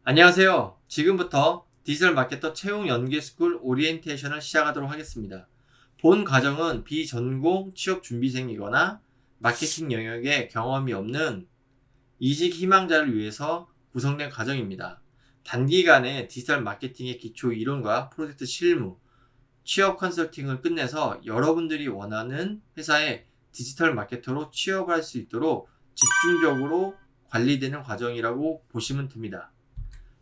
안녕하세요. 지금부터 디지털 마케터 채용 연계 스쿨 오리엔테이션을 시작하도록 하겠습니다. 본 과정은 비전공 취업 준비생이거나 마케팅 영역에 경험이 없는 이직 희망자를 위해서 구성된 과정입니다. 단기간에 디지털 마케팅의 기초 이론과 프로젝트 실무, 취업 컨설팅을 끝내서 여러분들이 원하는 회사에 디지털 마케터로 취업을 할 수 있도록 집중적으로 관리되는 과정이라고 보시면 됩니다.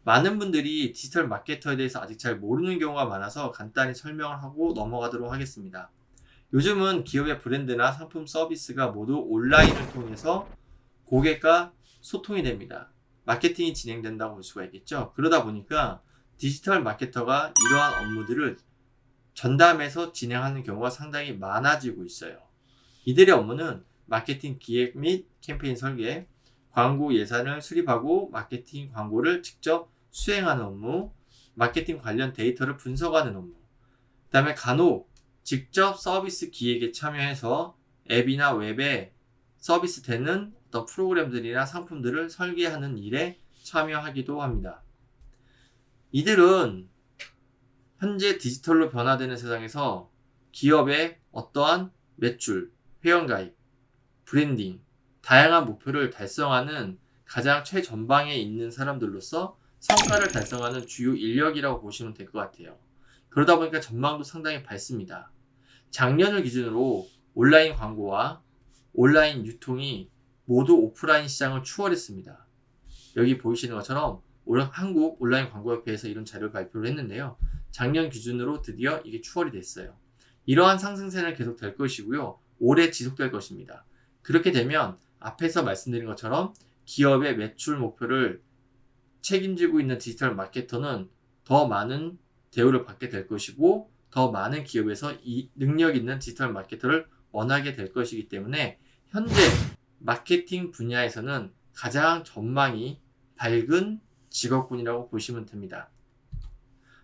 많은 분들이 디지털 마케터에 대해서 아직 잘 모르는 경우가 많아서 간단히 설명을 하고 넘어가도록 하겠습니다. 요즘은 기업의 브랜드나 상품 서비스가 모두 온라인을 통해서 고객과 소통이 됩니다. 마케팅이 진행된다고 볼 수가 있겠죠. 그러다 보니까 디지털 마케터가 이러한 업무들을 전담해서 진행하는 경우가 상당히 많아지고 있어요. 이들의 업무는 마케팅 기획 및 캠페인 설계, 광고 예산을 수립하고 마케팅 광고를 직접 수행하는 업무, 마케팅 관련 데이터를 분석하는 업무, 그 다음에 간혹 직접 서비스 기획에 참여해서 앱이나 웹에 서비스되는 어떤 프로그램들이나 상품들을 설계하는 일에 참여하기도 합니다. 이들은 현재 디지털로 변화되는 세상에서 기업의 어떠한 매출, 회원가입, 브랜딩, 다양한 목표를 달성하는 가장 최전방에 있는 사람들로서 성과를 달성하는 주요 인력이라고 보시면 될 것 같아요. 그러다 보니까 전망도 상당히 밝습니다. 작년을 기준으로 온라인 광고와 온라인 유통이 모두 오프라인 시장을 추월했습니다. 여기 보이시는 것처럼 한국 온라인 광고협회에서 이런 자료를 발표를 했는데요. 작년 기준으로 드디어 이게 추월이 됐어요. 이러한 상승세는 계속 될 것이고요. 오래 지속될 것입니다. 그렇게 되면 앞에서 말씀드린 것처럼 기업의 매출 목표를 책임지고 있는 디지털 마케터는 더 많은 대우를 받게 될 것이고 더 많은 기업에서 이 능력 있는 디지털 마케터를 원하게 될 것이기 때문에 현재 마케팅 분야에서는 가장 전망이 밝은 직업군이라고 보시면 됩니다.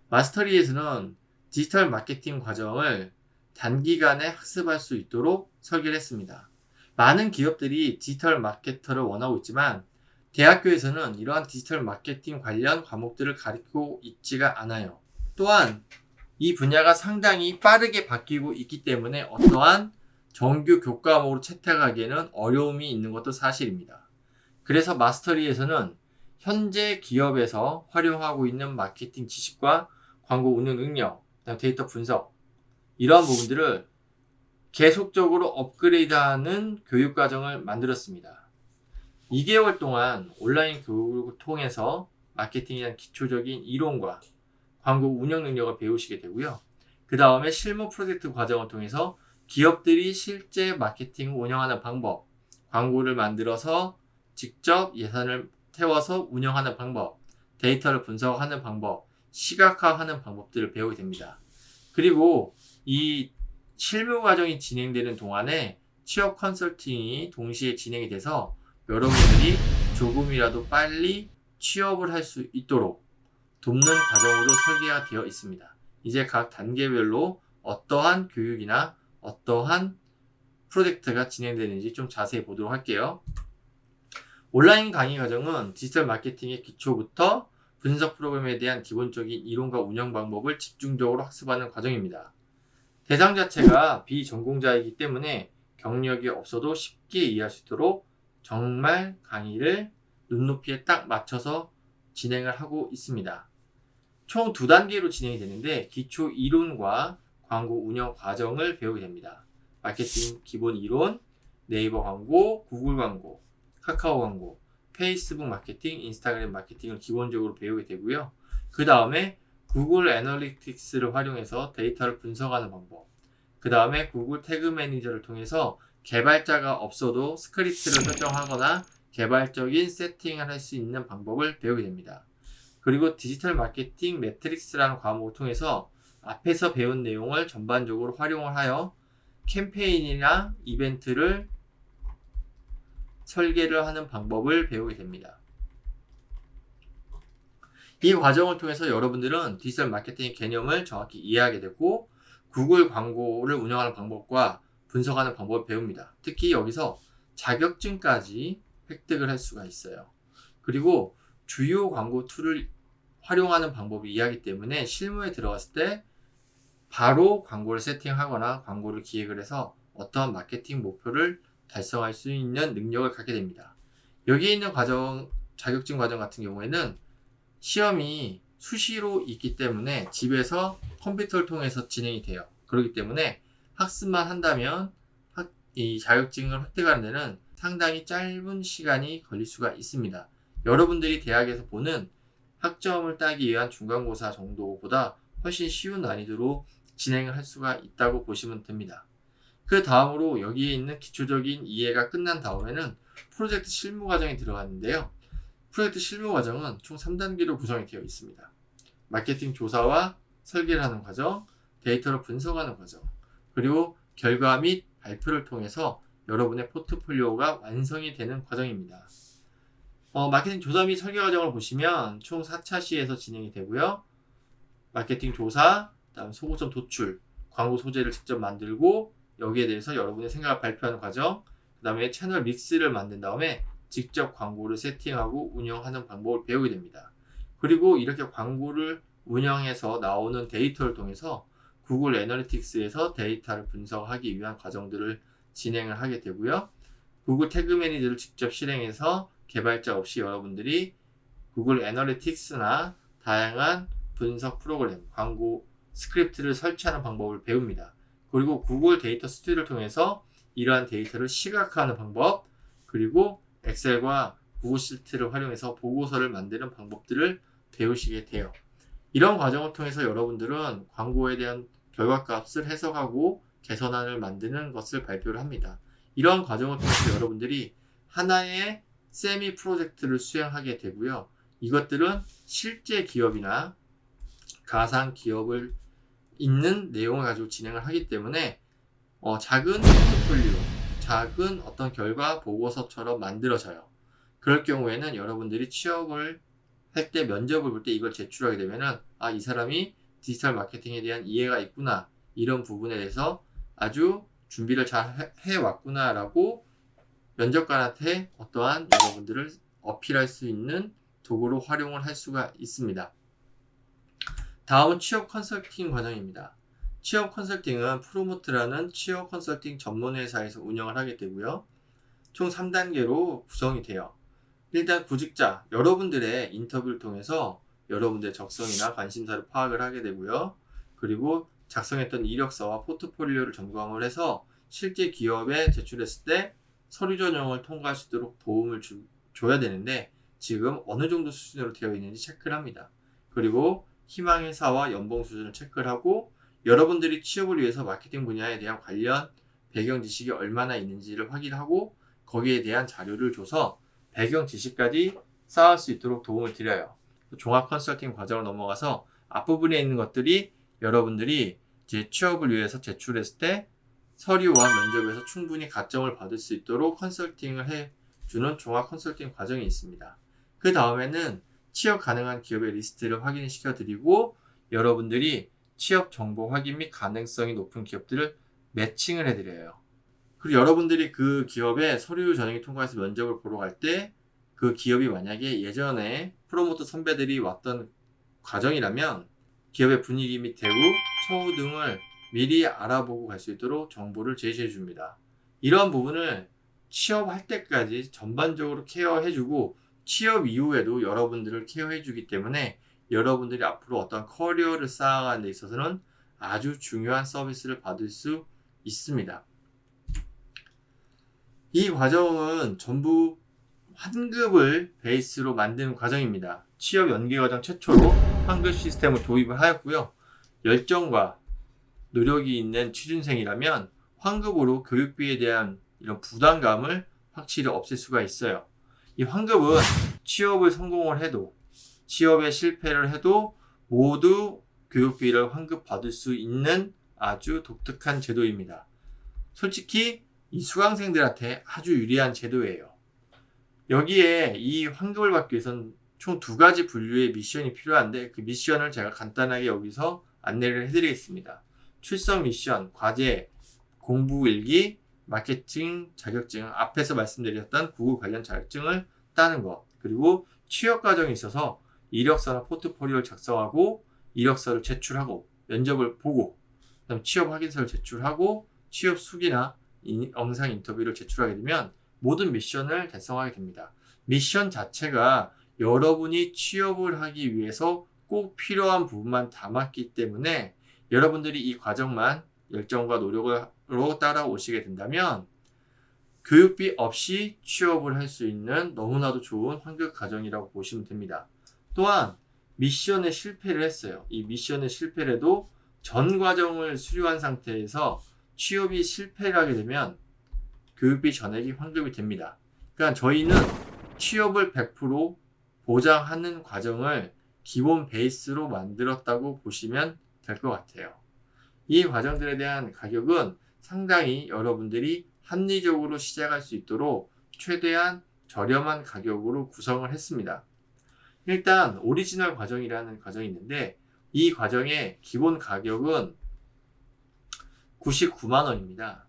마스터리에서는 디지털 마케팅 과정을 단기간에 학습할 수 있도록 설계를 했습니다. 많은 기업들이 디지털 마케터를 원하고 있지만 대학교에서는 이러한 디지털 마케팅 관련 과목들을 가르치고 있지가 않아요. 또한 이 분야가 상당히 빠르게 바뀌고 있기 때문에 어떠한 정규 교과목으로 채택하기에는 어려움이 있는 것도 사실입니다. 그래서 마스터리에서는 현재 기업에서 활용하고 있는 마케팅 지식과 광고 운영 능력, 데이터 분석 이러한 부분들을 계속적으로 업그레이드하는 교육 과정을 만들었습니다. 2개월 동안 온라인 교육을 통해서 마케팅에 대한 기초적인 이론과 광고 운영 능력을 배우시게 되고요. 그 다음에 실무 프로젝트 과정을 통해서 기업들이 실제 마케팅을 운영하는 방법, 광고를 만들어서 직접 예산을 태워서 운영하는 방법, 데이터를 분석하는 방법, 시각화하는 방법들을 배우게 됩니다. 그리고 이 실무 과정이 진행되는 동안에 취업 컨설팅이 동시에 진행이 돼서 여러분들이 조금이라도 빨리 취업을 할 수 있도록 돕는 과정으로 설계가 되어 있습니다. 이제 각 단계별로 어떠한 교육이나 어떠한 프로젝트가 진행되는지 좀 자세히 보도록 할게요. 온라인 강의 과정은 디지털 마케팅의 기초부터 분석 프로그램에 대한 기본적인 이론과 운영 방법을 집중적으로 학습하는 과정입니다. 대상 자체가 비전공자이기 때문에 경력이 없어도 쉽게 이해할 수 있도록 정말 강의를 눈높이에 딱 맞춰서 진행을 하고 있습니다. 총 2단계로 진행이 되는데 기초 이론과 광고 운영 과정을 배우게 됩니다. 마케팅 기본 이론, 네이버 광고, 구글 광고, 카카오 광고, 페이스북 마케팅, 인스타그램 마케팅을 기본적으로 배우게 되고요. 그 다음에 구글 애널리틱스를 활용해서 데이터를 분석하는 방법, 그 다음에 구글 태그 매니저를 통해서 개발자가 없어도 스크립트를 설정하거나 개발적인 세팅을 할 수 있는 방법을 배우게 됩니다. 그리고 디지털 마케팅 매트릭스라는 과목을 통해서 앞에서 배운 내용을 전반적으로 활용을 하여 캠페인이나 이벤트를 설계를 하는 방법을 배우게 됩니다. 이 과정을 통해서 여러분들은 디지털 마케팅의 개념을 정확히 이해하게 되고 구글 광고를 운영하는 방법과 분석하는 방법을 배웁니다. 특히 여기서 자격증까지 획득을 할 수가 있어요. 그리고 주요 광고 툴을 활용하는 방법을 이해하기 때문에 실무에 들어갔을 때 바로 광고를 세팅하거나 광고를 기획을 해서 어떠한 마케팅 목표를 달성할 수 있는 능력을 갖게 됩니다. 여기에 있는 과정, 자격증 과정 같은 경우에는 시험이 수시로 있기 때문에 집에서 컴퓨터를 통해서 진행이 돼요. 그렇기 때문에 학습만 한다면 이 자격증을 획득하는 데는 상당히 짧은 시간이 걸릴 수가 있습니다. 여러분들이 대학에서 보는 학점을 따기 위한 중간고사 정도보다 훨씬 쉬운 난이도로 진행을 할 수가 있다고 보시면 됩니다. 그 다음으로 여기에 있는 기초적인 이해가 끝난 다음에는 프로젝트 실무 과정이 들어가는데요. 프로젝트 실무 과정은 총 3단계로 구성이 되어 있습니다. 마케팅 조사와 설계를 하는 과정, 데이터를 분석하는 과정, 그리고 결과 및 발표를 통해서 여러분의 포트폴리오가 완성이 되는 과정입니다. 마케팅 조사 및 설계 과정을 보시면 총 4차 시에서 진행이 되고요. 마케팅 조사, 그다음 소고점 도출, 광고 소재를 직접 만들고 여기에 대해서 여러분의 생각을 발표하는 과정, 그 다음에 채널 믹스를 만든 다음에 직접 광고를 세팅하고 운영하는 방법을 배우게 됩니다. 그리고 이렇게 광고를 운영해서 나오는 데이터를 통해서 구글 애널리틱스에서 데이터를 분석하기 위한 과정들을 진행을 하게 되고요. 구글 태그 매니저를 직접 실행해서 개발자 없이 여러분들이 구글 애널리틱스나 다양한 분석 프로그램, 광고 스크립트를 설치하는 방법을 배웁니다. 그리고 구글 데이터 스튜디오를 통해서 이러한 데이터를 시각화하는 방법, 그리고 엑셀과 구글 시트를 활용해서 보고서를 만드는 방법들을 배우시게 돼요. 이런 과정을 통해서 여러분들은 광고에 대한 결과값을 해석하고 개선안을 만드는 것을 발표를 합니다. 이런 과정을 통해서 여러분들이 하나의 세미 프로젝트를 수행하게 되고요. 이것들은 실제 기업이나 가상 기업을 있는 내용을 가지고 진행을 하기 때문에 작은 포트폴리오, 작은 어떤 결과 보고서처럼 만들어져요. 그럴 경우에는 여러분들이 취업을 할 때, 면접을 볼 때 이걸 제출하게 되면은 이 사람이 디지털 마케팅에 대한 이해가 있구나, 이런 부분에 대해서 아주 준비를 잘 해왔구나 라고 면접관한테 어떠한 여러분들을 어필할 수 있는 도구로 활용을 할 수가 있습니다. 다음은 취업 컨설팅 과정입니다. 취업 컨설팅은 프로모트라는 취업 컨설팅 전문 회사에서 운영을 하게 되고요. 총 3단계로 구성이 돼요. 일단 구직자, 여러분들의 인터뷰를 통해서 여러분들의 적성이나 관심사를 파악을 하게 되고요. 그리고 작성했던 이력서와 포트폴리오를 점검을 해서 실제 기업에 제출했을 때 서류 전형을 통과할 수 있도록 도움을 줘야 되는데 지금 어느 정도 수준으로 되어 있는지 체크를 합니다. 그리고 희망 회사와 연봉 수준을 체크를 하고 여러분들이 취업을 위해서 마케팅 분야에 대한 관련 배경 지식이 얼마나 있는지를 확인하고 거기에 대한 자료를 줘서 배경 지식까지 쌓을 수 있도록 도움을 드려요. 종합 컨설팅 과정을 넘어가서 앞부분에 있는 것들이 여러분들이 이제 취업을 위해서 제출했을 때 서류와 면접에서 충분히 가점을 받을 수 있도록 컨설팅을 해주는 종합 컨설팅 과정이 있습니다. 그 다음에는 취업 가능한 기업의 리스트를 확인시켜 드리고 여러분들이 취업 정보 확인 및 가능성이 높은 기업들을 매칭을 해드려요. 그리고 여러분들이 그 기업의 서류 전형이 통과해서 면접을 보러 갈 때 그 기업이 만약에 예전에 프로모터 선배들이 왔던 과정이라면 기업의 분위기 및 대우, 처우 등을 미리 알아보고 갈 수 있도록 정보를 제시해 줍니다. 이러한 부분을 취업할 때까지 전반적으로 케어해주고 취업 이후에도 여러분들을 케어해주기 때문에 여러분들이 앞으로 어떤 커리어를 쌓아가는 데 있어서는 아주 중요한 서비스를 받을 수 있습니다. 이 과정은 전부 환급을 베이스로 만드는 과정입니다. 취업 연계 과정 최초로 환급 시스템을 도입을 하였고요. 열정과 노력이 있는 취준생이라면 환급으로 교육비에 대한 이런 부담감을 확실히 없앨 수가 있어요. 이 환급은 취업을 성공을 해도 취업에 실패를 해도 모두 교육비를 환급받을 수 있는 아주 독특한 제도입니다. 솔직히 이 수강생들한테 아주 유리한 제도예요. 여기에 이 환급을 받기 위해서는 총 2가지 분류의 미션이 필요한데 그 미션을 제가 간단하게 여기서 안내를 해드리겠습니다. 출석 미션, 과제, 공부 일기, 마케팅 자격증, 앞에서 말씀드렸던 구글 관련 자격증을 따는 것, 그리고 취업 과정에 있어서 이력서나 포트폴리오를 작성하고 이력서를 제출하고 면접을 보고 그다음 취업 확인서를 제출하고 취업 수기나 영상 인터뷰를 제출하게 되면 모든 미션을 달성하게 됩니다. 미션 자체가 여러분이 취업을 하기 위해서 꼭 필요한 부분만 담았기 때문에 여러분들이 이 과정만 열정과 노력으로 따라오시게 된다면 교육비 없이 취업을 할 수 있는 너무나도 좋은 환급 과정이라고 보시면 됩니다. 또한 미션에 실패를 했어요. 이 미션에 실패를 해도 전 과정을 수료한 상태에서 취업이 실패를 하게 되면 교육비 전액이 환급이 됩니다. 그러니까 저희는 취업을 100% 보장하는 과정을 기본 베이스로 만들었다고 보시면 될 것 같아요. 이 과정들에 대한 가격은 상당히 여러분들이 합리적으로 시작할 수 있도록 최대한 저렴한 가격으로 구성을 했습니다. 일단 오리지널 과정이라는 과정이 있는데 이 과정의 기본 가격은 99만 원입니다.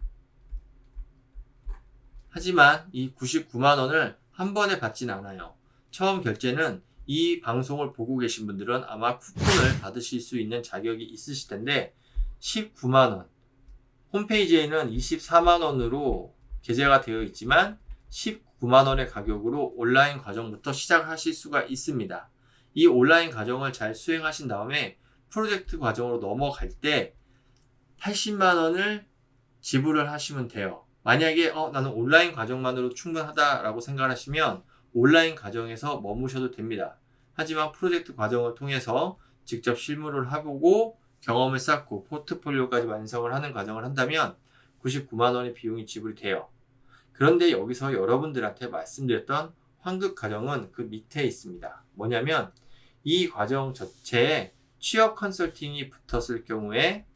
하지만 이 99만 원을 한 번에 받지는 않아요. 처음 결제는 이 방송을 보고 계신 분들은 아마 쿠폰을 받으실 수 있는 자격이 있으실 텐데 19만 원, 홈페이지에는 24만 원으로 게재가 되어 있지만 19만 원의 가격으로 온라인 과정부터 시작하실 수가 있습니다. 이 온라인 과정을 잘 수행하신 다음에 프로젝트 과정으로 넘어갈 때 80만 원을 지불을 하시면 돼요. 만약에 나는 온라인 과정만으로 충분하다라고 생각하시면 온라인 과정에서 머무셔도 됩니다. 하지만 프로젝트 과정을 통해서 직접 실무를 해보고 경험을 쌓고 포트폴리오까지 완성을 하는 과정을 한다면 99만 원의 비용이 지불이 돼요. 그런데 여기서 여러분들한테 말씀드렸던 환급 과정은 그 밑에 있습니다. 뭐냐면 이 과정 자체에 취업 컨설팅이 붙었을 경우에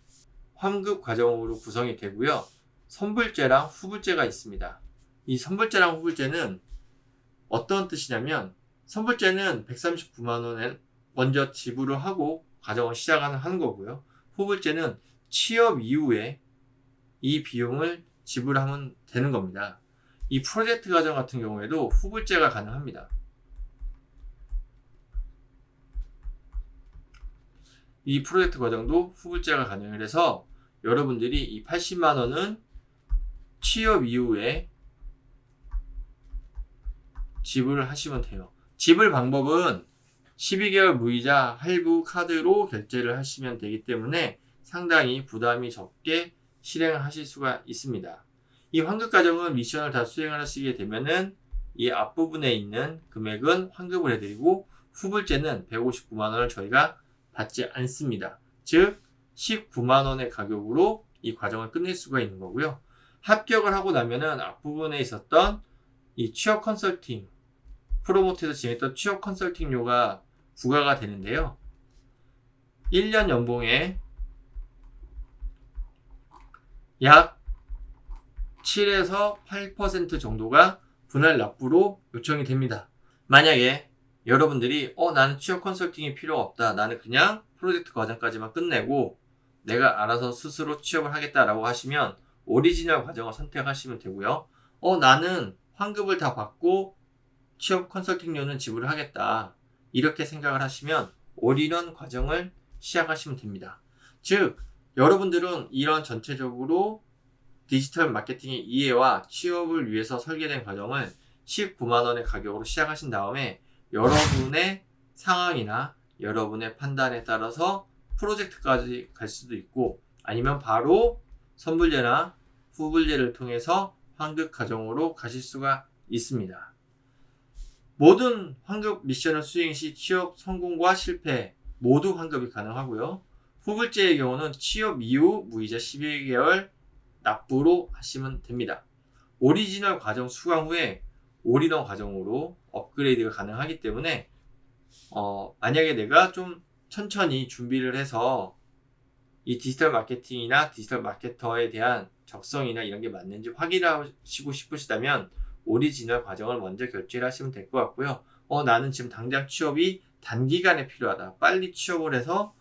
환급 과정으로 구성이 되고요. 선불제랑 후불제가 있습니다. 이 선불제랑 후불제는 어떤 뜻이냐면 선불제는 139만 원을 먼저 지불을 하고 과정을 시작하는 거고요. 후불제는 취업 이후에 이 비용을 지불하면 되는 겁니다. 이 프로젝트 과정 같은 경우에도 후불제가 가능합니다. 이 프로젝트 과정도 후불제가 가능을 해서 여러분들이 이 80만 원은 취업 이후에 지불을 하시면 돼요. 지불 방법은 12개월 무이자 할부 카드로 결제를 하시면 되기 때문에 상당히 부담이 적게 실행을 하실 수가 있습니다. 이 환급 과정은 미션을 다 수행을 하시게 되면은 이 앞부분에 있는 금액은 환급을 해드리고 후불제는 159만 원을 저희가 받지 않습니다. 즉 19만 원의 가격으로 이 과정을 끝낼 수가 있는 거고요. 합격을 하고 나면은 앞부분에 있었던 이 취업 컨설팅 프로모트에서 진행했던 취업 컨설팅료가 부과가 되는데요. 1년 연봉에 약 7에서 8% 정도가 분할 납부로 요청이 됩니다. 만약에 여러분들이 나는 취업 컨설팅이 필요 없다. 나는 그냥 프로젝트 과정까지만 끝내고 내가 알아서 스스로 취업을 하겠다라고 하시면 오리지널 과정을 선택하시면 되고요. 나는 환급을 다 받고 취업 컨설팅료는 지불을 하겠다. 이렇게 생각을 하시면 올인원 과정을 시작하시면 됩니다. 즉 여러분들은 이런 전체적으로 디지털 마케팅의 이해와 취업을 위해서 설계된 과정을 19만 원의 가격으로 시작하신 다음에 여러분의 상황이나 여러분의 판단에 따라서 프로젝트까지 갈 수도 있고 아니면 바로 선불제나 후불제를 통해서 환급 과정으로 가실 수가 있습니다. 모든 환급 미션을 수행 시 취업 성공과 실패 모두 환급이 가능하고요. 후불제의 경우는 취업 이후 무이자 12개월 납부로 하시면 됩니다. 오리지널 과정 수강 후에 올인원 과정으로 업그레이드가 가능하기 때문에 만약에 내가 좀 천천히 준비를 해서 이 디지털 마케팅이나 디지털 마케터에 대한 적성이나 이런 게 맞는지 확인하시고 싶으시다면 오리지널 과정을 먼저 결제를 하시면 될 것 같고요. 나는 지금 당장 취업이 단기간에 필요하다. 빨리 취업을 해서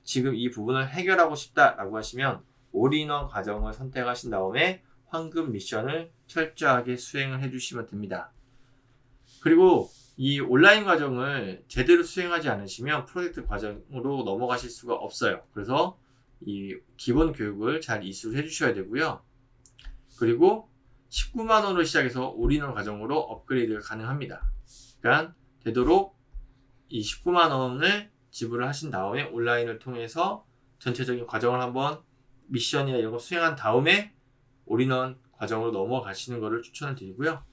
지금 이 부분을 해결하고 싶다라고 하시면 올인원 과정을 선택하신 다음에 환급 미션을 철저하게 수행을 해주시면 됩니다. 그리고 이 온라인 과정을 제대로 수행하지 않으시면 프로젝트 과정으로 넘어가실 수가 없어요. 그래서 이 기본 교육을 잘 이수를 해주셔야 되고요. 그리고 19만 원으로 시작해서 올인원 과정으로 업그레이드가 가능합니다. 그러니까 되도록 이 19만 원을 지불을 하신 다음에 온라인을 통해서 전체적인 과정을 한번 미션이나 이런 거 수행한 다음에 올인원 과정으로 넘어가시는 것을 추천을 드리고요.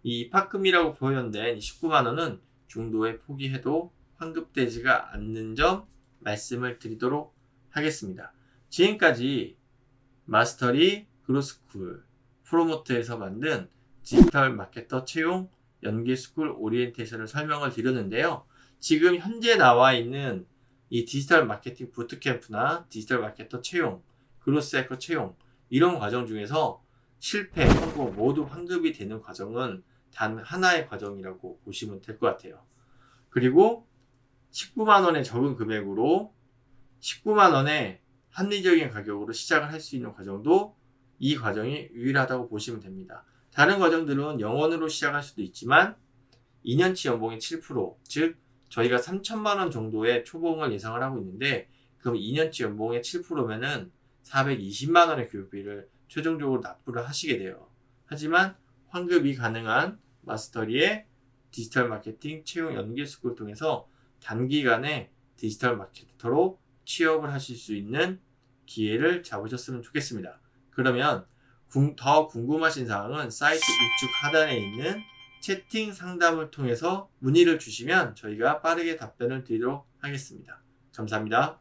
이 입학금이라고 표현된 19만 원은 중도에 포기해도 환급되지가 않는 점 말씀을 드리도록 하겠습니다. 지금까지 마스터리 그로스쿨 프로모트에서 만든 디지털 마케터 채용 연계스쿨 오리엔테이션을 설명을 드렸는데요. 지금 현재 나와 있는 이 디지털 마케팅 부트캠프나 디지털 마케터 채용, 그로스 해커 채용 이런 과정 중에서 실패, 성공 모두 환급이 되는 과정은 단 하나의 과정이라고 보시면 될 것 같아요. 그리고 19만 원의 적은 금액으로 19만 원의 합리적인 가격으로 시작을 할 수 있는 과정도 이 과정이 유일하다고 보시면 됩니다. 다른 과정들은 영원으로 시작할 수도 있지만 2년치 연봉이 7%, 즉 저희가 3천만 원 정도의 초봉을 예상을 하고 있는데 그럼 2년치 연봉의 7%면은 420만 원의 교육비를 최종적으로 납부를 하시게 돼요. 하지만 환급이 가능한 마스터리의 디지털 마케팅 채용 연계 스쿨을 통해서 단기간에 디지털 마케터로 취업을 하실 수 있는 기회를 잡으셨으면 좋겠습니다. 그러면 더 궁금하신 사항은 사이트 우측 하단에 있는 채팅 상담을 통해서 문의를 주시면 저희가 빠르게 답변을 드리도록 하겠습니다. 감사합니다.